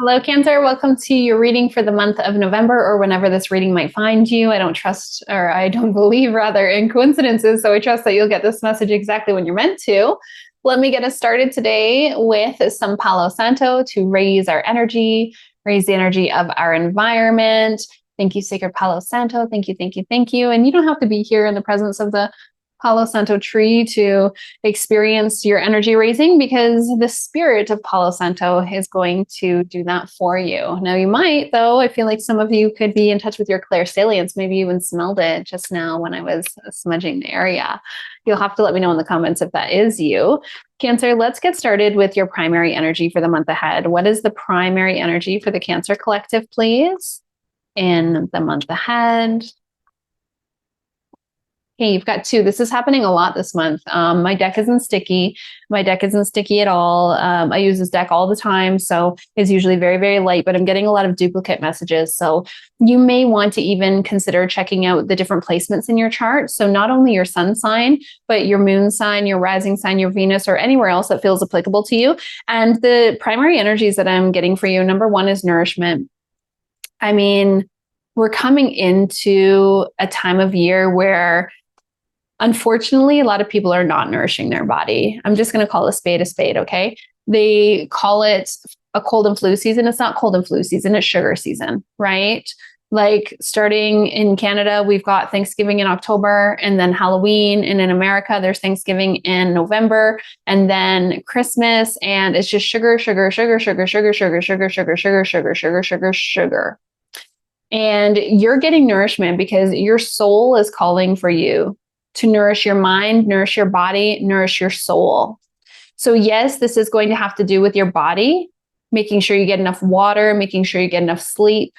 Hello, Cancer. Welcome to your reading for the month of November or whenever this reading might find you. I don't trust, or I don't believe rather, in coincidences. So I trust that you'll get this message exactly when you're meant to. Let me get us started today with some Palo Santo to raise our energy, raise the energy of our environment. Thank you, Sacred Palo Santo. Thank you, thank you, thank you. And you don't have to be here in the presence of the Palo Santo tree to experience your energy raising, because the spirit of Palo Santo is going to do that for you. Now, you might, though, I feel like some of you could be in touch with your clairsalience. Maybe you even smelled it just now when I was smudging the area. You'll have to let me know in the comments if that is you. Cancer, let's get started with your primary energy for the month ahead. What is the primary energy for the Cancer Collective, please, in the month ahead? Okay, you've got two. This is happening a lot this month. My deck isn't sticky. My deck isn't sticky at all. I use this deck all the time, so it's usually very, very light, but I'm getting a lot of duplicate messages. So you may want to even consider checking out the different placements in your chart. So not only your sun sign, but your moon sign, your rising sign, your Venus, or anywhere else that feels applicable to you. And the primary energies that I'm getting for you, number one is nourishment. I mean, we're coming into a time of year where, unfortunately, a lot of people are not nourishing their body. I'm just going to call a spade, okay? They call it a cold and flu season. It's not cold and flu season, it's sugar season, right? Like, starting in Canada, we've got Thanksgiving in October, and then Halloween. And in America, there's Thanksgiving in November, and then Christmas. And it's just sugar, sugar, sugar, sugar, sugar, sugar, sugar, sugar, sugar, sugar, sugar, sugar, sugar. And you're getting nourishment because your soul is calling for you to nourish your mind, nourish your body, nourish your soul. So yes, this is going to have to do with your body, making sure you get enough water, making sure you get enough sleep,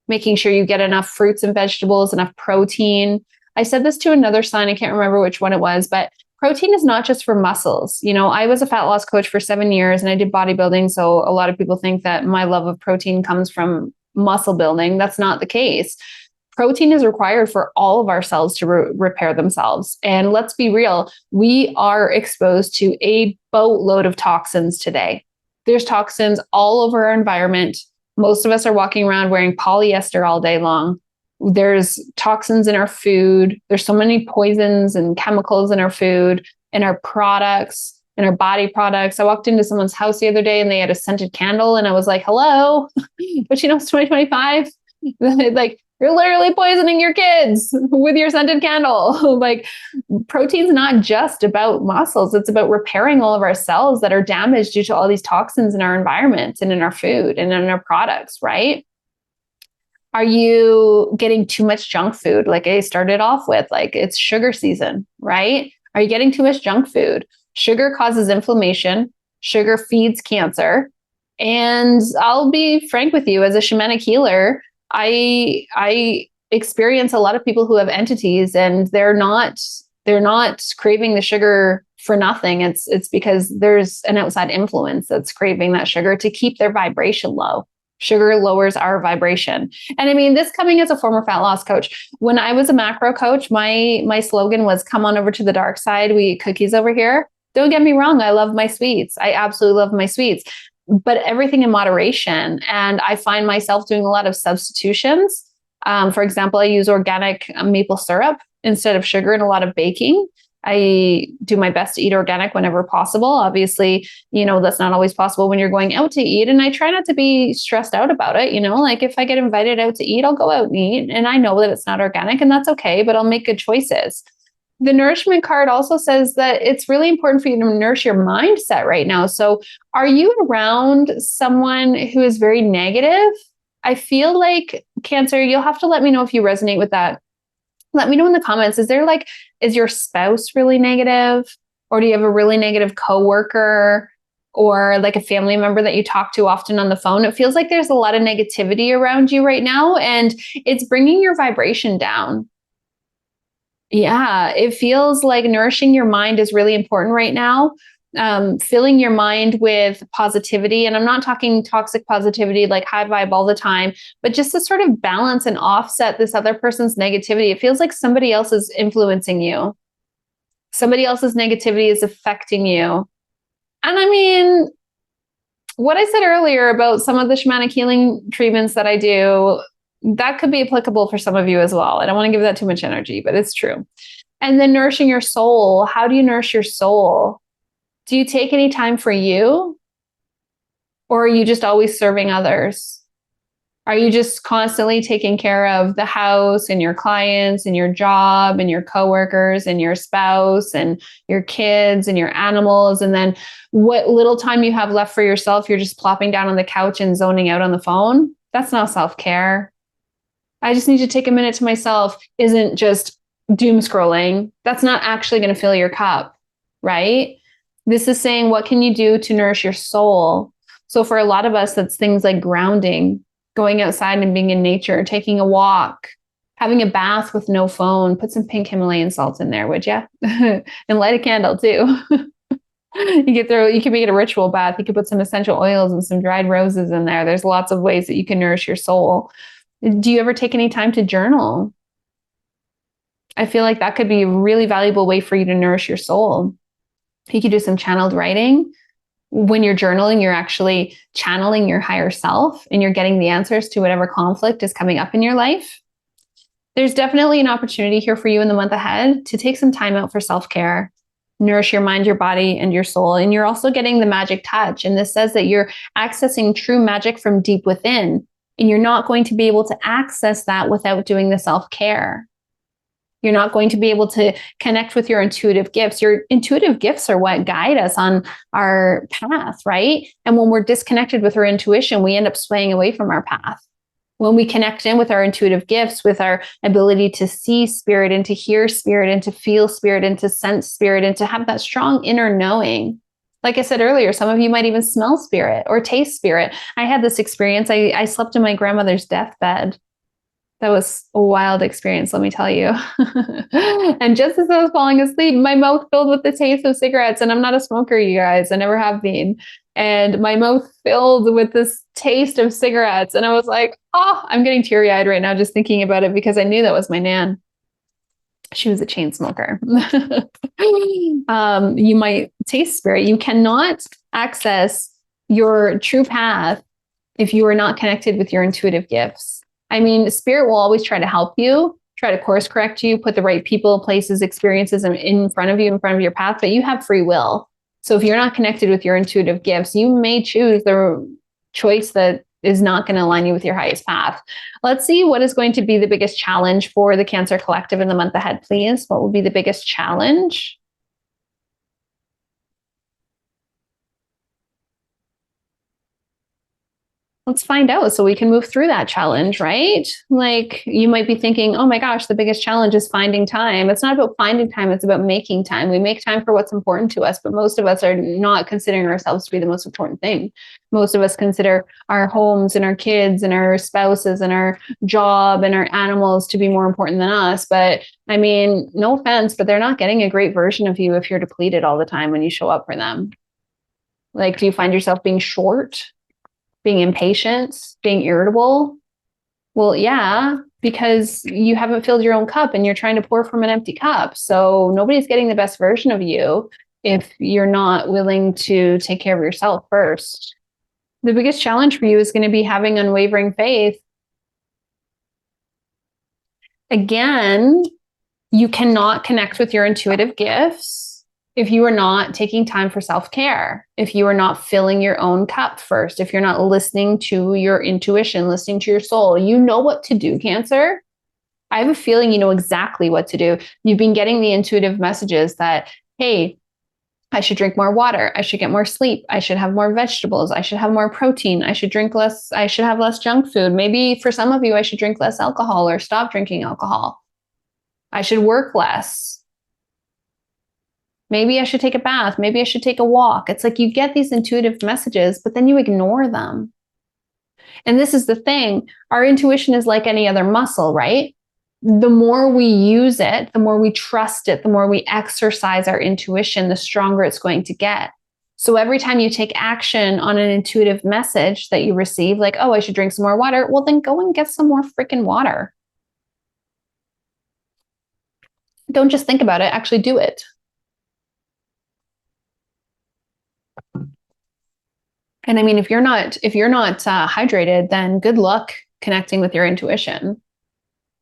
making sure you get enough fruits and vegetables, enough protein. I said this to another sign, I can't remember which one it was, but protein is not just for muscles. You know, I was a fat loss coach for 7 years and I did bodybuilding. So a lot of people think that my love of protein comes from muscle building. That's not the case. Protein is required for all of our cells to repair themselves. And let's be real, we are exposed to a boatload of toxins today. There's toxins all over our environment. Most of us are walking around wearing polyester all day long. There's toxins in our food. There's so many poisons and chemicals in our food, in our products, in our body products. I walked into someone's house the other day and they had a scented candle and I was like, hello, but you know, it's 2025. Like, you're literally poisoning your kids with your scented candle. Like, protein's not just about muscles. It's about repairing all of our cells that are damaged due to all these toxins in our environment and in our food and in our products, right? Are you getting too much junk food? Like I started off with, like, it's sugar season, right? Are you getting too much junk food? Sugar causes inflammation. Sugar feeds cancer. And I'll be frank with you, as a shamanic healer, I experience a lot of people who have entities and they're not craving the sugar for nothing. It's because there's an outside influence that's craving that sugar to keep their vibration low. Sugar lowers our vibration. And I mean, this coming as a former fat loss coach, when I was a macro coach, my slogan was, come on over to the dark side. We eat cookies over here. Don't get me wrong. I love my sweets. I absolutely love my sweets, but everything in moderation. And I find myself doing a lot of substitutions. For example, I use organic maple syrup instead of sugar in a lot of baking. I do my best to eat organic whenever possible. Obviously, you know, that's not always possible when you're going out to eat. And I try not to be stressed out about it. You know, like if I get invited out to eat, I'll go out and eat. And I know that it's not organic and that's okay, but I'll make good choices. The nourishment card also says that it's really important for you to nourish your mindset right now. So are you around someone who is very negative? I feel like, Cancer, you'll have to let me know if you resonate with that. Let me know in the comments. Is your spouse really negative? Or do you have a really negative coworker or like a family member that you talk to often on the phone? It feels like there's a lot of negativity around you right now and it's bringing your vibration down. Yeah, it feels like nourishing your mind is really important right now. Filling your mind with positivity. And I'm not talking toxic positivity, like high vibe all the time, but just to sort of balance and offset this other person's negativity. It feels like somebody else is influencing you. Somebody else's negativity is affecting you. And I mean, what I said earlier about some of the shamanic healing treatments that I do, that could be applicable for some of you as well. I don't want to give that too much energy, but it's true. And then nourishing your soul. How do you nourish your soul? Do you take any time for you? Or are you just always serving others? Are you just constantly taking care of the house and your clients and your job and your coworkers and your spouse and your kids and your animals? And then what little time you have left for yourself, you're just plopping down on the couch and zoning out on the phone? That's not self-care. I just need to take a minute to myself isn't just doom scrolling. That's not actually going to fill your cup, right? This is saying, what can you do to nourish your soul? So for a lot of us, that's things like grounding, going outside and being in nature, taking a walk, having a bath with no phone. Put some pink Himalayan salt in there, would you? And light a candle too. You can make it a ritual bath. You could put some essential oils and some dried roses in there. There's lots of ways that you can nourish your soul. Do you ever take any time to journal? I feel like that could be a really valuable way for you to nourish your soul. You could do some channeled writing. When you're journaling, you're actually channeling your higher self and you're getting the answers to whatever conflict is coming up in your life. There's definitely an opportunity here for you in the month ahead to take some time out for self-care, nourish your mind, your body, and your soul. And you're also getting the magic touch. And this says that you're accessing true magic from deep within. And you're not going to be able to access that without doing the self-care. You're not going to be able to connect with your intuitive gifts. Your intuitive gifts are what guide us on our path, right? And when we're disconnected with our intuition, we end up swaying away from our path. When we connect in with our intuitive gifts, with our ability to see spirit and to hear spirit and to feel spirit and to sense spirit and to have that strong inner knowing. Like I said earlier, some of you might even smell spirit or taste spirit. I had this experience. I slept in my grandmother's deathbed. That was a wild experience, let me tell you. And just as I was falling asleep, my mouth filled with the taste of cigarettes. And I'm not a smoker, you guys. I never have been. And my mouth filled with this taste of cigarettes. And I was like, oh, I'm getting teary-eyed right now just thinking about it because I knew that was my nan. She was a chain smoker. You might taste spirit. You cannot access your true path if you are not connected with your intuitive gifts. I mean, spirit will always try to help you, try to course correct you, put the right people, places, experiences in front of you, in front of your path, but you have free will. So if you're not connected with your intuitive gifts, you may choose the choice that is not going to align you with your highest path. Let's see what is going to be the biggest challenge for the Cancer Collective in the month ahead, please. What will be the biggest challenge? Let's find out so we can move through that challenge, right? Like you might be thinking, oh my gosh, the biggest challenge is finding time. It's not about finding time, it's about making time. We make time for what's important to us, but most of us are not considering ourselves to be the most important thing. Most of us consider our homes and our kids and our spouses and our job and our animals to be more important than us. But I mean, no offense, but they're not getting a great version of you if you're depleted all the time when you show up for them. Like, do you find yourself being short? Being impatient, being irritable? Well, yeah, because you haven't filled your own cup and you're trying to pour from an empty cup. So nobody's getting the best version of you if you're not willing to take care of yourself first. The biggest challenge for you is going to be having unwavering faith. Again, you cannot connect with your intuitive gifts if you are not taking time for self-care, if you are not filling your own cup first, if you're not listening to your intuition, listening to your soul. You know what to do, Cancer. I have a feeling you know exactly what to do. You've been getting the intuitive messages that, hey, I should drink more water. I should get more sleep. I should have more vegetables. I should have more protein. I should drink less. I should have less junk food. Maybe for some of you, I should drink less alcohol or stop drinking alcohol. I should work less. Maybe I should take a bath. Maybe I should take a walk. It's like you get these intuitive messages, but then you ignore them. And this is the thing. Our intuition is like any other muscle, right? The more we use it, the more we trust it, the more we exercise our intuition, the stronger it's going to get. So every time you take action on an intuitive message that you receive, like, oh, I should drink some more water, well, then go and get some more freaking water. Don't just think about it, actually do it. And I mean, if you're not hydrated, then good luck connecting with your intuition.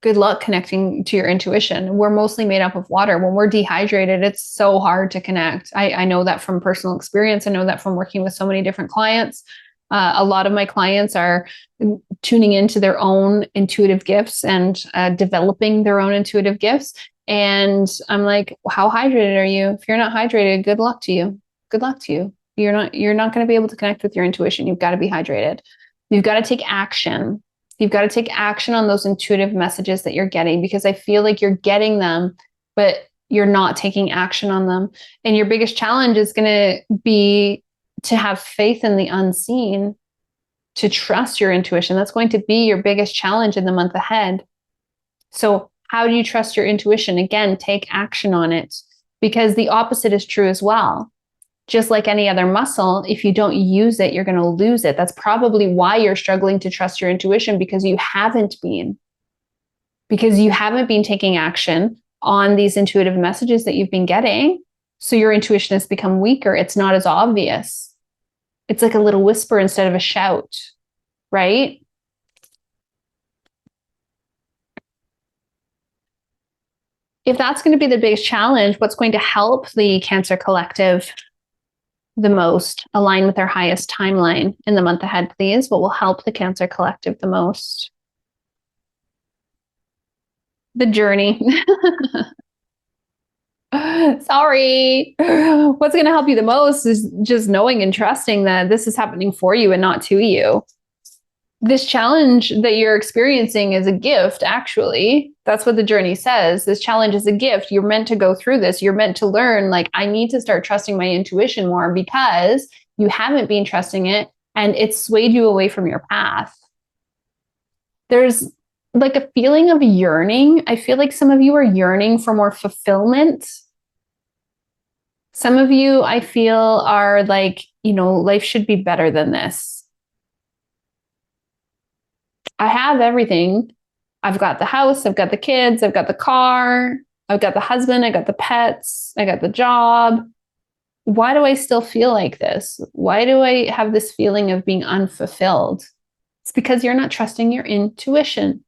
Good luck connecting to your intuition. We're mostly made up of water. When we're dehydrated, it's so hard to connect. I know that from personal experience. I know that from working with so many different clients. A lot of my clients are tuning into their own intuitive gifts and developing their own intuitive gifts. And I'm like, how hydrated are you? If you're not hydrated, good luck to you. Good luck to you. You're not going to be able to connect with your intuition. You've got to be hydrated. You've got to take action. You've got to take action on those intuitive messages that you're getting, because I feel like you're getting them, but you're not taking action on them. And your biggest challenge is going to be to have faith in the unseen, to trust your intuition. That's going to be your biggest challenge in the month ahead. So how do you trust your intuition? Again, take action on it, because the opposite is true as well. Just like any other muscle, if you don't use it, you're going to lose it. That's probably why you're struggling to trust your intuition, because you haven't been taking action on these intuitive messages that you've been getting. So your intuition has become weaker. It's not as obvious. It's like a little whisper instead of a shout, right? If that's going to be the biggest challenge, what's going to help the Cancer Collective the most align with their highest timeline in the month ahead, please? What will help the Cancer Collective the most? The journey. Sorry. What's going to help you the most is just knowing and trusting that this is happening for you and not to you. This challenge that you're experiencing is a gift, actually. That's what the journey says. This challenge is a gift. You're meant to go through this. You're meant to learn, like, I need to start trusting my intuition more, because you haven't been trusting it and it's swayed you away from your path. There's like a feeling of yearning. I feel like some of you are yearning for more fulfillment. Some of you, I feel, are like, life should be better than this. I have everything. I've got the house, I've got the kids, I've got the car, I've got the husband, I got the pets, I got the job. Why do I still feel like this? Why do I have this feeling of being unfulfilled? It's because you're not trusting your intuition.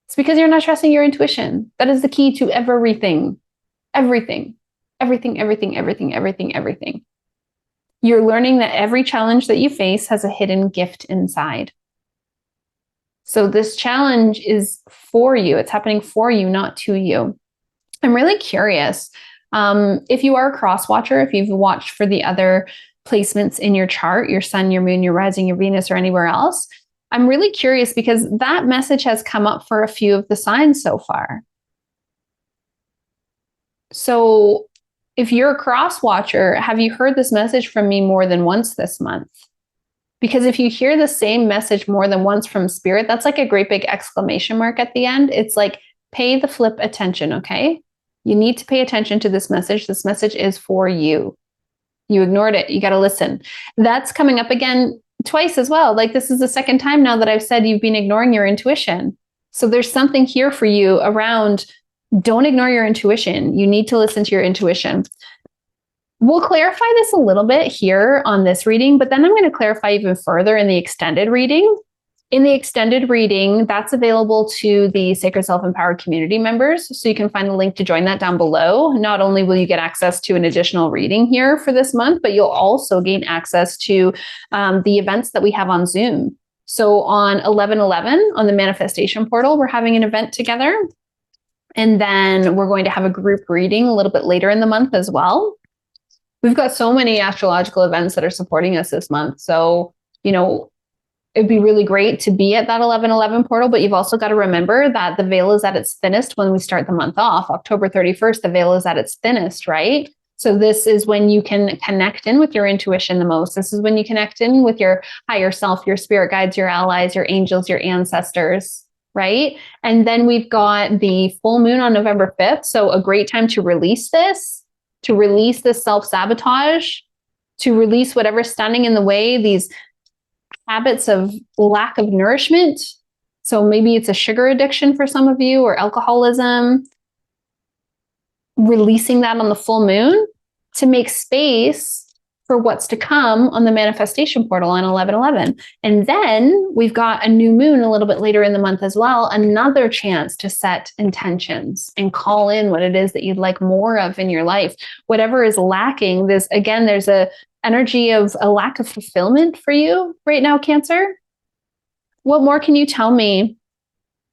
It's because you're not trusting your intuition. That is the key to everything. Everything. Everything, everything, everything, everything, everything. You're learning that every challenge that you face has a hidden gift inside. So this challenge is for you. It's happening for you, not to you. I'm really curious. If you are a cross watcher, if you've watched for the other placements in your chart, your sun, your moon, your rising, your Venus, or anywhere else, I'm really curious, because that message has come up for a few of the signs so far. So if you're a cross watcher, have you heard this message from me more than once this month? Because if you hear the same message more than once from spirit, that's like a great big exclamation mark at the end. It's like, pay the flip attention, okay? You need to pay attention to this message. This message is for you. You ignored it. You got to listen. That's coming up again twice as well. Like, this is the second time now that I've said you've been ignoring your intuition. So there's something here for you around, don't ignore your intuition. You need to listen to your intuition. We'll clarify this a little bit here on this reading, but then I'm going to clarify even further in the extended reading. In the extended reading, that's available to the Sacred Self-Empowered community members. So you can find the link to join that down below. Not only will you get access to an additional reading here for this month, but you'll also gain access to the events that we have on Zoom. So on 11/11, on the manifestation portal, we're having an event together. And then we're going to have a group reading a little bit later in the month as well. We've got so many astrological events that are supporting us this month. So, it'd be really great to be at that 11/11 portal, but you've also got to remember that the veil is at its thinnest when we start the month off. October 31st, the veil is at its thinnest, right? So this is when you can connect in with your intuition the most. This is when you connect in with your higher self, your spirit guides, your allies, your angels, your ancestors, right? And then we've got the full moon on November 5th. So a great time to release this self-sabotage, to release whatever's standing in the way, these habits of lack of nourishment. So maybe it's a sugar addiction for some of you, or alcoholism. Releasing that on the full moon to make space for what's to come on the manifestation portal on 11/11. And then we've got a new moon a little bit later in the month as well, another chance to set intentions and call in what it is that you'd like more of in your life. Whatever is lacking, there's a energy of a lack of fulfillment for you right now, Cancer. What more can you tell me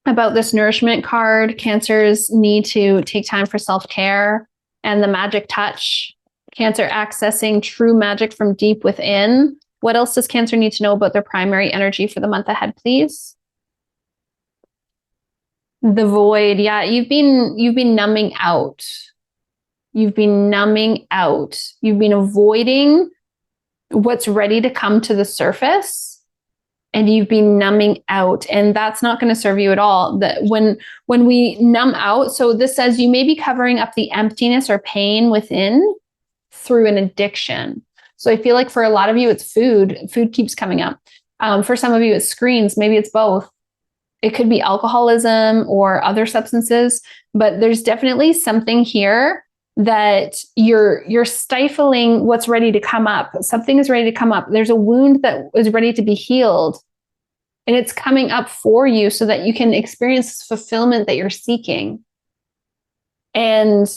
about this nourishment card? Cancer's need to take time for self-care and the magic touch. Cancer accessing true magic from deep within. What else does Cancer need to know about their primary energy for the month ahead, please? The void. Yeah, you've been numbing out. You've been numbing out. You've been avoiding what's ready to come to the surface, and you've been numbing out, and that's not going to serve you at all. That when we numb out, so this says you may be covering up the emptiness or pain within through an addiction. So I feel like for a lot of you, it's food. Food keeps coming up. For some of you, it's screens. Maybe it's both. It could be alcoholism or other substances, but there's definitely something here that you're stifling what's ready to come up. Something is ready to come up. There's a wound that is ready to be healed, and it's coming up for you so that you can experience fulfillment that you're seeking. And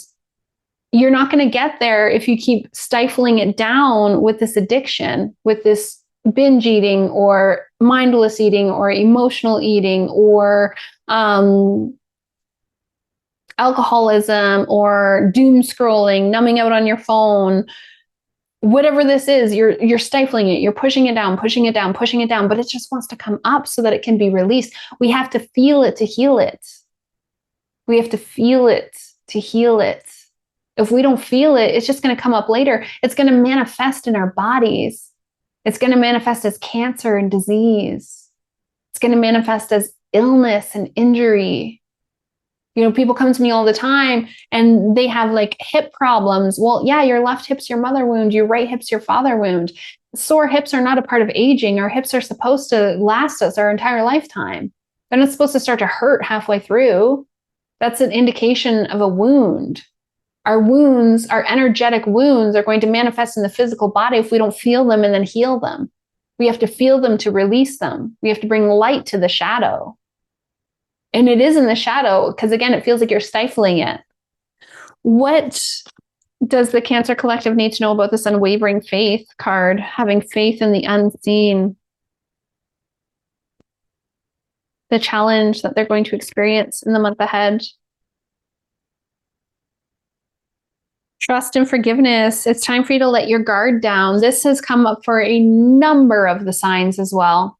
you're not going to get there if you keep stifling it down with this addiction, with this binge eating or mindless eating or emotional eating or alcoholism or doom scrolling, numbing out on your phone. Whatever this is, you're stifling it, you're pushing it down, pushing it down, pushing it down, but it just wants to come up so that it can be released. We have to feel it to heal it. We have to feel it to heal it. If we don't feel it, it's just going to come up later. It's going to manifest in our bodies. It's going to manifest as cancer and disease. It's going to manifest as illness and injury. You know, people come to me all the time and they have like hip problems. Well, yeah, your left hip's your mother wound, your right hip's your father wound. Sore hips are not a part of aging. Our hips are supposed to last us our entire lifetime. They're not supposed to start to hurt halfway through. That's an indication of a wound. Our wounds, our energetic wounds, are going to manifest in the physical body if we don't feel them and then heal them. We have to feel them to release them. We have to bring light to the shadow. And it is in the shadow because, again, it feels like you're stifling it. What does the Cancer Collective need to know about this unwavering faith card? Having faith in the unseen. The challenge that they're going to experience in the month ahead. Trust and forgiveness. It's time for you to let your guard down. This has come up for a number of the signs as well.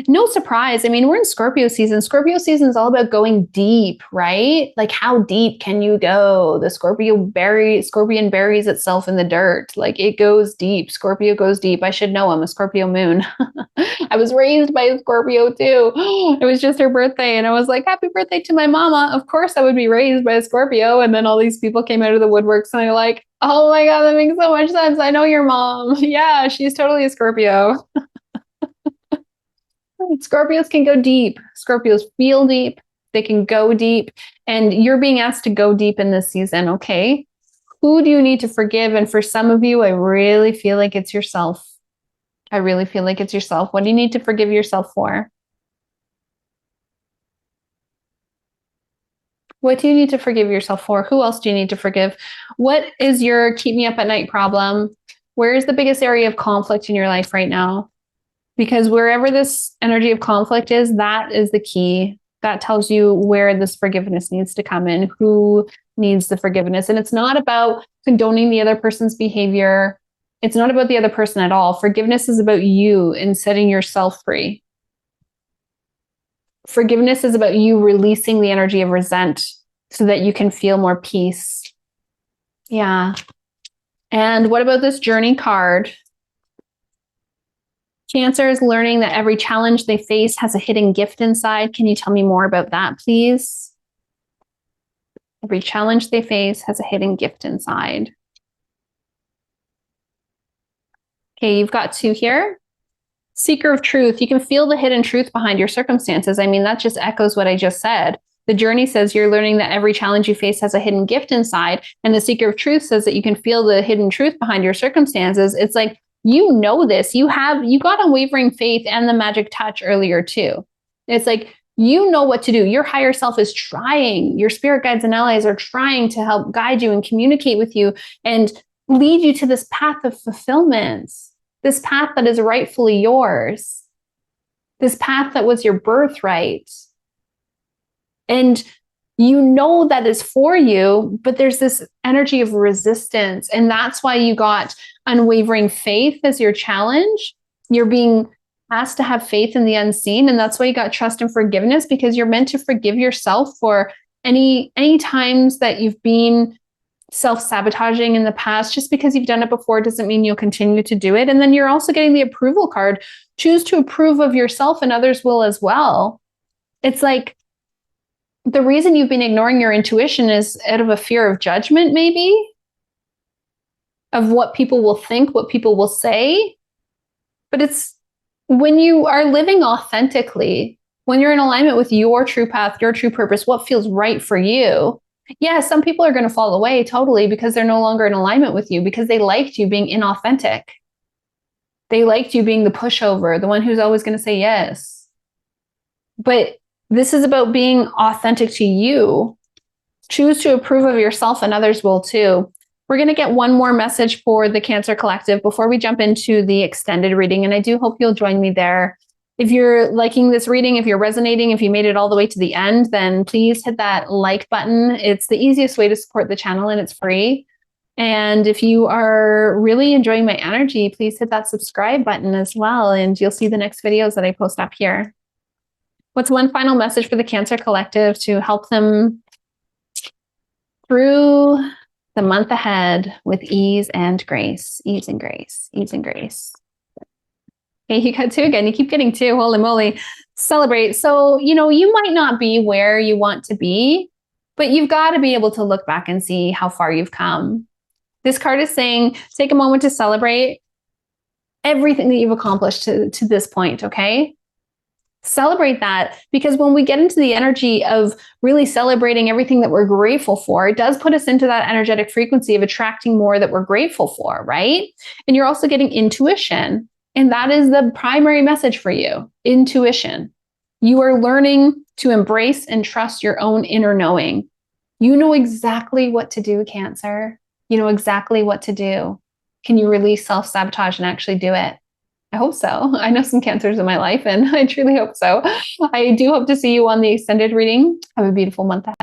No surprise. I mean, we're in Scorpio season. Scorpio season is all about going deep, right? Like, how deep can you go? The scorpion buries itself in the dirt. Like, it goes deep. Scorpio goes deep. I should know. I'm a Scorpio moon. I was raised by a Scorpio too. It was just her birthday. And I was like, happy birthday to my mama. Of course I would be raised by a Scorpio. And then all these people came out of the woodworks and they're like, oh my God, that makes so much sense. I know your mom. Yeah, she's totally a Scorpio. Scorpios can go deep. Scorpios feel deep. They can go deep. And you're being asked to go deep in this season, okay? Who do you need to forgive? And for some of you, I really feel like it's yourself. I really feel like it's yourself. What do you need to forgive yourself for? What do you need to forgive yourself for? Who else do you need to forgive? What is your keep me up at night problem? Where is the biggest area of conflict in your life right now? Because wherever this energy of conflict is, that is the key. That tells you where this forgiveness needs to come in, who needs the forgiveness. And it's not about condoning the other person's behavior. It's not about the other person at all. Forgiveness is about you and setting yourself free. Forgiveness is about you releasing the energy of resent so that you can feel more peace. Yeah. And what about this journey card? Cancer is learning that every challenge they face has a hidden gift inside. Can you tell me more about that, please? Every challenge they face has a hidden gift inside. Okay, you've got two here. Seeker of truth. You can feel the hidden truth behind your circumstances. I mean, that just echoes what I just said. The journey says you're learning that every challenge you face has a hidden gift inside. And the seeker of truth says that you can feel the hidden truth behind your circumstances. It's like, you know this. You got unwavering faith and the magic touch earlier too. It's like, you know what to do. Your higher self is trying. Your spirit guides and allies are trying to help guide you and communicate with you and lead you to this path of fulfillment, this path that is rightfully yours, this path that was your birthright. And you know that is for you, but there's this energy of resistance. And that's why you got unwavering faith as your challenge. You're being asked to have faith in the unseen. And that's why you got trust and forgiveness, because you're meant to forgive yourself for any times that you've been self-sabotaging in the past. Just because you've done it before doesn't mean you'll continue to do it. And then you're also getting the approval card. Choose to approve of yourself and others will as well. It's like, the reason you've been ignoring your intuition is out of a fear of judgment, maybe, of what people will think, what people will say. But it's when you are living authentically, when you're in alignment with your true path, your true purpose, what feels right for you. Yeah, some people are going to fall away totally because they're no longer in alignment with you, because they liked you being inauthentic. They liked you being the pushover, the one who's always going to say yes. But this is about being authentic to you. Choose to approve of yourself and others will too. We're going to get one more message for the Cancer Collective before we jump into the extended reading. And I do hope you'll join me there. If you're liking this reading, if you're resonating, if you made it all the way to the end, then please hit that like button. It's the easiest way to support the channel and it's free. And if you are really enjoying my energy, please hit that subscribe button as well. And you'll see the next videos that I post up here. What's one final message for the Cancer Collective to help them through the month ahead with ease and grace? Ease and grace, ease and grace. Okay, you got two again. You keep getting two. Holy moly. Celebrate. So, you might not be where you want to be, but you've got to be able to look back and see how far you've come. This card is saying, take a moment to celebrate everything that you've accomplished to this point, okay? Celebrate that, because when we get into the energy of really celebrating everything that we're grateful for, it does put us into that energetic frequency of attracting more that we're grateful for, right? And you're also getting intuition. And that is the primary message for you, intuition. You are learning to embrace and trust your own inner knowing. You know exactly what to do, Cancer. You know exactly what to do. Can you release self-sabotage and actually do it? I hope so. I know some Cancers in my life, and I truly hope so. I do hope to see you on the extended reading. Have a beautiful month ahead.